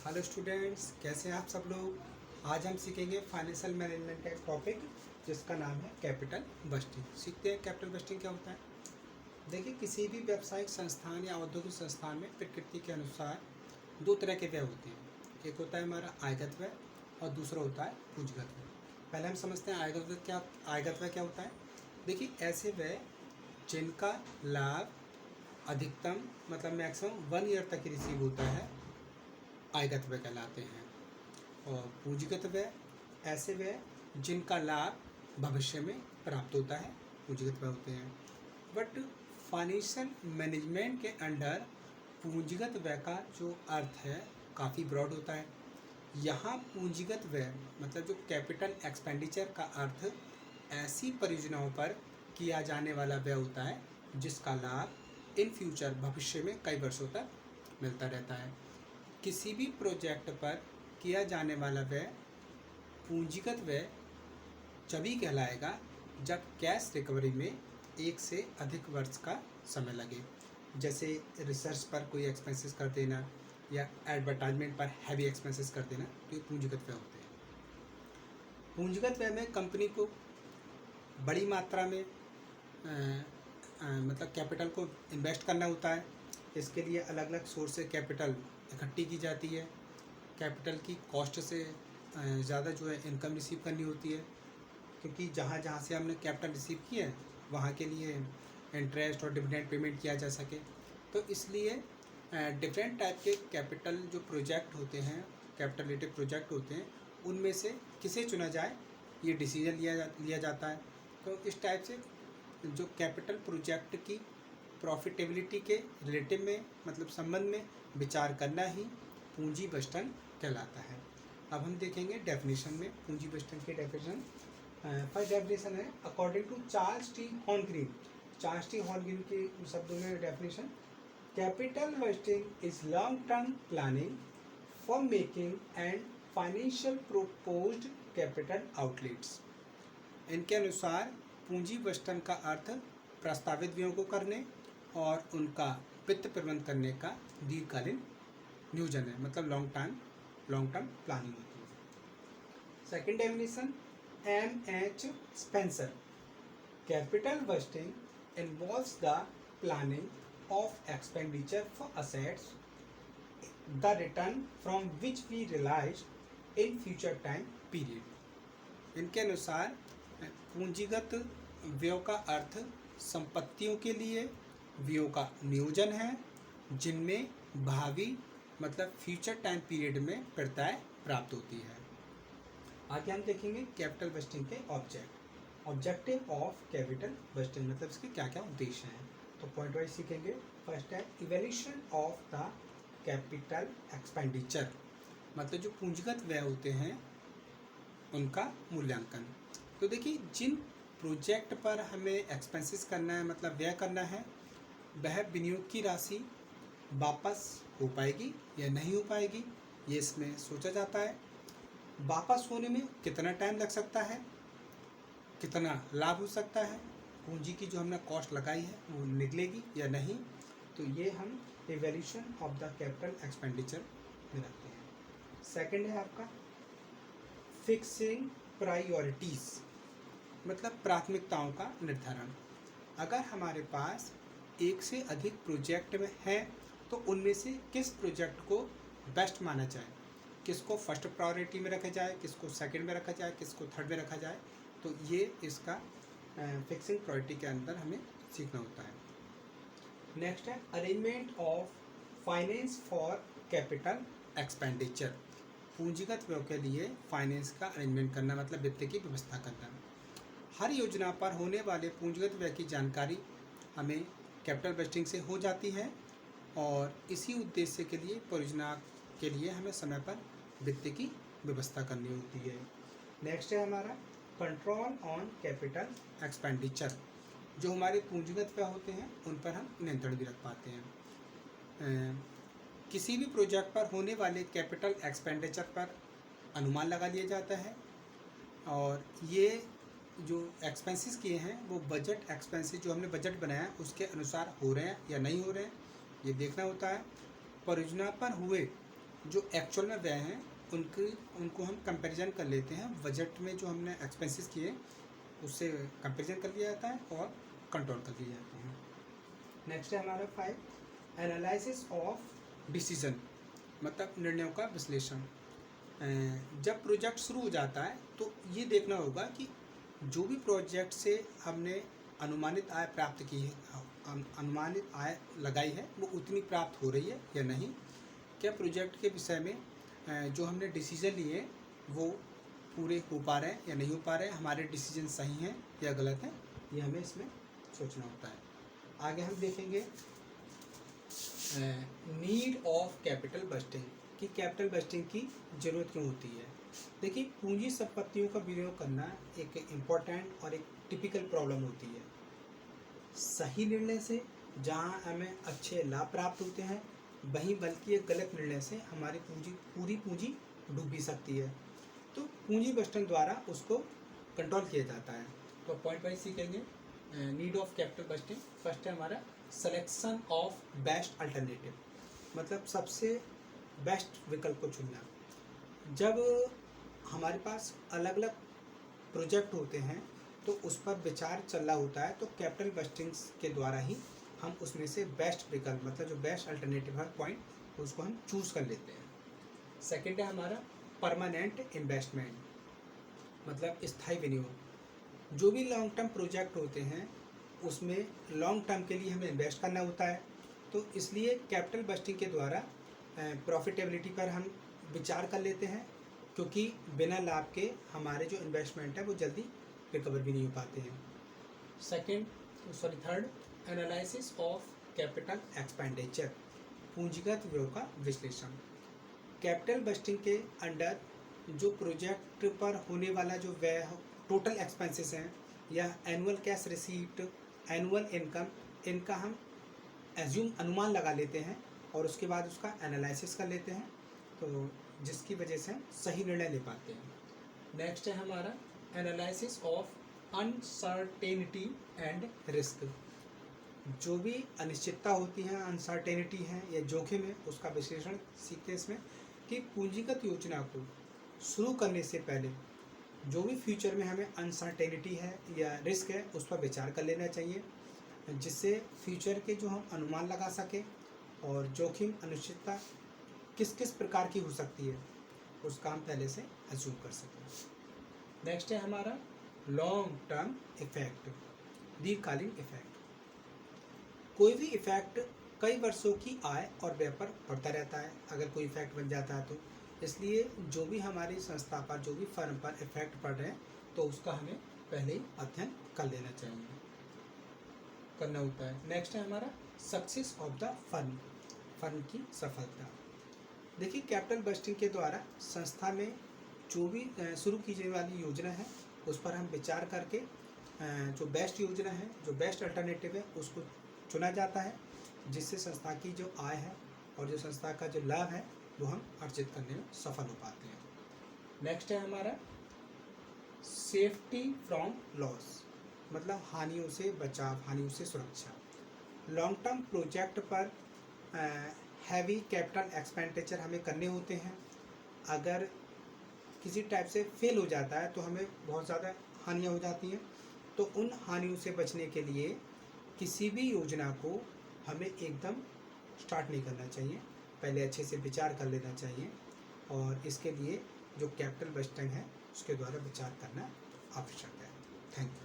Hello students, कैसे हैं आप सब लोग। आज हम सीखेंगे फाइनेंशियल मैनेजमेंट का एक टॉपिक जिसका नाम है कैपिटल बस्टिंग। सीखते हैं कैपिटल बस्टिंग क्या होता है। देखिए, किसी भी व्यावसायिक संस्थान या औद्योगिक संस्थान में प्रकृति के अनुसार दो तरह के व्यय होते हैं। एक होता है हमारा आयगत व्यय और दूसरा होता है पूंजीगत व्यय। पहले हम समझते हैं आयगत व्यय क्या होता है। देखिए, ऐसे व्यय जिनका लाभ अधिकतम मतलब मैक्सिमम 1 ईयर तक रिसीव होता है आयगत व्यय कहलाते हैं। और पूंजीगत व्यय ऐसे व्यय जिनका लाभ भविष्य में प्राप्त होता है, पूंजीगत व्यय होते हैं। बट फाइनेंशियल मैनेजमेंट के अंडर पूंजीगत व्यय का जो अर्थ है काफ़ी ब्रॉड होता है। यहाँ पूंजीगत व्यय मतलब जो कैपिटल एक्सपेंडिचर का अर्थ ऐसी परियोजनाओं पर किया जाने वाला व्यय होता है जिसका लाभ इन फ्यूचर भविष्य में कई वर्षों तक मिलता रहता है। किसी भी प्रोजेक्ट पर किया जाने वाला व्यय पूंजीगत व्यय तभी कहलाएगा जब कैश रिकवरी में 1 से अधिक वर्ष का समय लगे। जैसे रिसर्च पर कोई एक्सपेंसेस कर देना या एडवर्टाइजमेंट पर हैवी एक्सपेंसेस कर देना, तो ये पूंजीगत व्यय होते हैं। पूंजीगत व्यय में कंपनी को बड़ी मात्रा में मतलब कैपिटल को इन्वेस्ट करना होता है। इसके लिए अलग अलग सोर्स से कैपिटल इकट्ठी की जाती है। कैपिटल की कॉस्ट से ज़्यादा जो है इनकम रिसीव करनी होती है, क्योंकि जहाँ जहाँ से हमने कैपिटल रिसीव किया है वहाँ के लिए इंटरेस्ट और डिविडेंड पेमेंट किया जा सके। तो इसलिए डिफरेंट टाइप के कैपिटल जो प्रोजेक्ट होते हैं, कैपिटल रिलेटेड प्रोजेक्ट होते हैं, उनमें से किसे चुना जाए ये डिसीजन लिया जाता है। तो इस टाइप से जो कैपिटल प्रोजेक्ट की प्रॉफिटेबिलिटी के रिलेटिव में मतलब संबंध में विचार करना ही पूंजी बस्टन कहलाता है। अब हम देखेंगे डेफिनेशन में पूंजी बस्टन की डेफिनेशन। फर्स्ट डेफिनेशन है according to Charles T Horngren. Charles T Horngren के शब्दों में definition, capital budgeting is long term planning for making and financial proposed capital outlets. इनके अनुसार पूंजी बस्टन का अर्थ प्रस्तावित व्ययों को करने और उनका वित्त प्रबंध करने का दीर्घकालीन नियोजन है, मतलब लॉन्ग टर्म प्लानिंग होती है। Second definition M.H. Spencer, capital budgeting involves the planning of expenditure for assets the return from which we realise in future time period. इनके अनुसार पूंजीगत व्ययों का अर्थ संपत्तियों के लिए व्ययों का नियोजन है जिनमें भावी मतलब फ्यूचर टाइम पीरियड में प्रत्यय प्राप्त होती है। आगे हम देखेंगे कैपिटल बस्टिंग के ऑब्जेक्टिव ऑफ कैपिटल बस्टिंग मतलब इसके क्या क्या उद्देश्य हैं। तो पॉइंट वाइज सीखेंगे। फर्स्ट है evaluation of the capital expenditure, मतलब जो पूंजीगत व्यय होते हैं उनका मूल्यांकन। तो देखिए, जिन प्रोजेक्ट पर हमें एक्सपेंसेस करना है मतलब व्यय करना है, वह विनियोग की राशि वापस हो पाएगी या नहीं हो पाएगी, ये इसमें सोचा जाता है। वापस होने में कितना टाइम लग सकता है, कितना लाभ हो सकता है, पूंजी की जो हमने कॉस्ट लगाई है वो निकलेगी या नहीं, तो ये हम evaluation of the capital expenditure में रखते हैं। सेकंड है आपका फिक्सिंग प्रायोरिटीज़, मतलब प्राथमिकताओं का निर्धारण। अगर हमारे पास एक से अधिक प्रोजेक्ट में है तो उनमें से किस प्रोजेक्ट को बेस्ट माना जाए, किसको फर्स्ट प्रायोरिटी में रखा जाए, किसको सेकंड में रखा जाए, किसको थर्ड में रखा जाए, तो ये इसका फिक्सिंग प्रायोरिटी के अंदर हमें सीखना होता है। नेक्स्ट है arrangement of finance for capital expenditure, पूंजीगत व्यय के लिए फाइनेंस का अरेंजमेंट करना मतलब वित्त की व्यवस्था करना। हर योजना पर होने वाले पूंजीगत व्यय की जानकारी हमें कैपिटल बस्टिंग से हो जाती है और इसी उद्देश्य के लिए परियोजना के लिए हमें समय पर वित्त की व्यवस्था करनी होती है। नेक्स्ट है हमारा कंट्रोल ऑन कैपिटल एक्सपेंडिचर, जो हमारे पूंजीगत व्यय होते हैं उन पर हम नियंत्रण भी रख पाते हैं। किसी भी प्रोजेक्ट पर होने वाले कैपिटल एक्सपेंडिचर पर अनुमान लगा लिया जाता है और ये जो एक्सपेंसेस किए हैं वो बजट एक्सपेंसेस जो हमने बजट बनाया उसके अनुसार हो रहे हैं या नहीं हो रहे हैं, ये देखना होता है। परियोजना पर हुए जो एक्चुअल में व्यय हैं उनको हम कंपैरिजन कर लेते हैं, बजट में जो हमने एक्सपेंसेस किए उससे कंपैरिजन कर लिया जाता है और कंट्रोल कर लिए जाते हैं। नेक्स्ट है हमारा 5, एनालिसिस ऑफ डिसीजन, मतलब निर्णयों का विश्लेषण। जब प्रोजेक्ट शुरू हो जाता है तो ये देखना होगा कि जो भी प्रोजेक्ट से हमने अनुमानित आय प्राप्त की है, अनुमानित आय लगाई है, वो उतनी प्राप्त हो रही है या नहीं। क्या प्रोजेक्ट के विषय में जो हमने डिसीजन लिए वो पूरे हो पा रहे हैं या नहीं हो पा रहे हैं, हमारे डिसीजन सही हैं या गलत हैं, ये हमें इसमें सोचना होता है। आगे हम देखेंगे नीड ऑफ कैपिटल बस्टिंग, कि कैपिटल बस्टिंग की ज़रूरत क्यों होती है। देखिए, पूंजी संपत्तियों का विनियोग करना एक इम्पोर्टेंट और एक टिपिकल प्रॉब्लम होती है। सही निर्णय से जहां हमें अच्छे लाभ प्राप्त होते हैं, वहीं बल्कि एक गलत निर्णय से हमारी पूरी पूंजी डूब भी सकती है। तो पूंजी बस्टिंग द्वारा उसको कंट्रोल किया जाता है। तो पॉइंट वाइज सीखेंगे need of capital budgeting. First है हमारा सिलेक्शन ऑफ बेस्ट अल्टरनेटिव, मतलब सबसे बेस्ट विकल्प को चुनना। जब हमारे पास अलग अलग प्रोजेक्ट होते हैं तो उस पर विचार चल रहा होता है, तो कैपिटल बस्टिंग्स के द्वारा ही हम उसमें से बेस्ट विकल्प, मतलब जो बेस्ट अल्टरनेटिव है पॉइंट, उसको हम चूज कर लेते हैं। सेकेंड है हमारा परमानेंट इन्वेस्टमेंट, मतलब स्थायी विनियोग। जो भी लॉन्ग टर्म प्रोजेक्ट होते हैं उसमें लॉन्ग टर्म के लिए हमें इन्वेस्ट करना होता है, तो इसलिए कैपिटल बस्टिंग के द्वारा प्रॉफिटेबिलिटी पर हम विचार कर लेते हैं, क्योंकि बिना लाभ के हमारे जो इन्वेस्टमेंट है वो जल्दी रिकवर भी नहीं हो पाते हैं। Third, analysis of capital expenditure, पूंजीगत व्यय का विश्लेषण। कैपिटल बस्टिंग के अंडर जो प्रोजेक्ट पर होने वाला जो व्यय टोटल एक्सपेंसेस हैं या annual cash receipt, annual income, इनका हम एज्यूम अनुमान लगा लेते हैं और उसके बाद उसका एनालिसिस कर लेते हैं, तो जिसकी वजह से हम सही निर्णय ले पाते हैं। नेक्स्ट है हमारा analysis of uncertainty and risk. जो भी अनिश्चितता होती है, अनसर्टेनिटी है या जोखिम है, उसका विश्लेषण सीखते हैं इसमें, कि पूंजीगत योजना को शुरू करने से पहले जो भी फ्यूचर में हमें अनसर्टेनिटी है या रिस्क है उस पर विचार कर लेना चाहिए, जिससे फ्यूचर के जो हम अनुमान लगा सकें और जोखिम अनिश्चितता किस किस प्रकार की हो सकती है उसका हम पहले से अज्यूम कर सकें। नेक्स्ट है हमारा लॉन्ग टर्म इफेक्ट, दीर्घकालीन इफेक्ट। कोई भी इफेक्ट कई वर्षों की आय और व्यय पर पड़ता रहता है अगर कोई इफेक्ट बन जाता है तो, इसलिए जो भी हमारी संस्था पर, जो भी फर्म पर इफेक्ट पड़ रहे हैं तो उसका हमें पहले ही अध्ययन कर लेना चाहिए, करना होता है। नेक्स्ट है हमारा success of the firm, firm की सफलता। देखिए, कैपिटल बस्टिंग के द्वारा संस्था में जो भी शुरू की जाने वाली योजना है उस पर हम विचार करके जो बेस्ट योजना है, जो बेस्ट अल्टरनेटिव है, उसको चुना जाता है, जिससे संस्था की जो आय है और जो संस्था का जो लाभ है वो हम अर्जित करने में सफल हो पाते हैं। नेक्स्ट है हमारा सेफ्टी फ्रॉम लॉस, मतलब हानियों से बचाव, हानियों से सुरक्षा। लॉन्ग टर्म प्रोजेक्ट पर हैवी कैपिटल एक्सपेंडिचर हमें करने होते हैं। अगर किसी टाइप से फेल हो जाता है तो हमें बहुत ज़्यादा हानियाँ हो जाती हैं, तो उन हानियों से बचने के लिए किसी भी योजना को हमें एकदम स्टार्ट नहीं करना चाहिए, पहले अच्छे से विचार कर लेना चाहिए, और इसके लिए जो कैपिटल बस्टिंग है उसके द्वारा विचार करना आवश्यक है। Thank you.